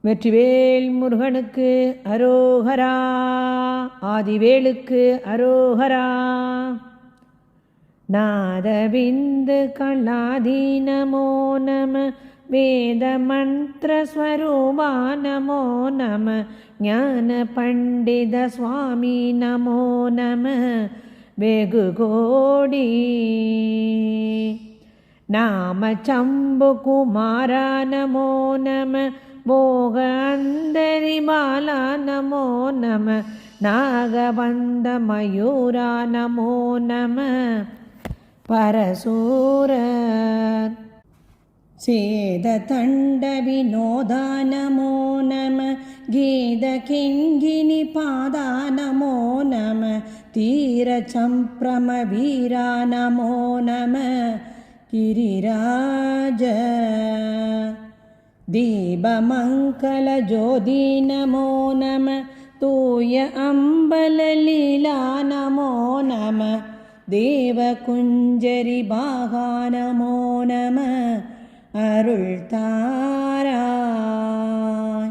வெற்றிவேல் முருகனுக்கு அரோகரா. ஆதிவேலுக்கு அரோகரா. நாதபிந்து கலாதி நமோ நம. வேத மந்திர ஸ்வரூபா நமோ நம. ஞான பண்டித சுவாமி நமோ நம. வெகு கோடி நாம சம்பு குமாரா நமோ நம. போக அந்தரி பாலா நமோ நம. நாகபந்த மயூரா நமோ நம. பரசூர சேத தண்ட வினோதா நமோ நம. கீத கிங்கினி பாதா நமோ நம. தீர சம்பிரம வீரா நமோ நம. கிரிராஜ தீபமங்கல ஜோதி நமோ நம. தூய அம்பல லீலா நமோ நம. தேவ குஞ்சரி பாகா நமோ நம. அருள் தாராய்.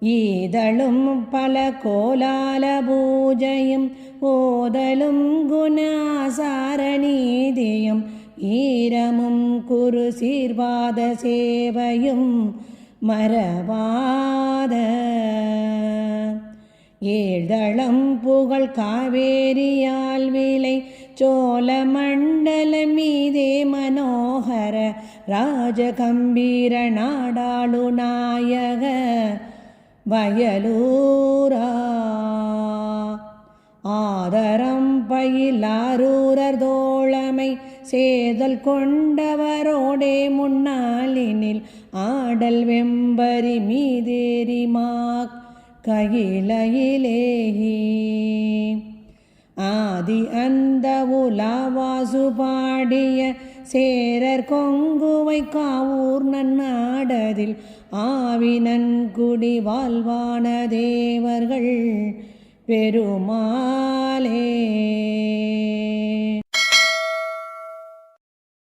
ஈதலும் பல கோலால பூஜையும் ஓதலும் குணாசார நீதியும் ஈரமும் குரு சீர்வாத சேவையும் மறவாத ஏழ்தளம் புகழ் காவேரியால் விலை சோழ மண்டல மீதே மனோகர ராஜகம்பீர நாடாளு நாயக வயலூரா. ஆதரம் பயிலாரூரர் தோழமை சேதல் கொண்டவரோடே முன்னாலினில் ஆடல் வெம்பரி மீதேறி கையிலையிலேகி. ஆதி அந்த உலாவாசு பாடிய சேரர் கொங்குவை காவூர் நன்னாடதில் ஆவினன்குடி வாழ்வான தேவர்கள் பெருமாளே.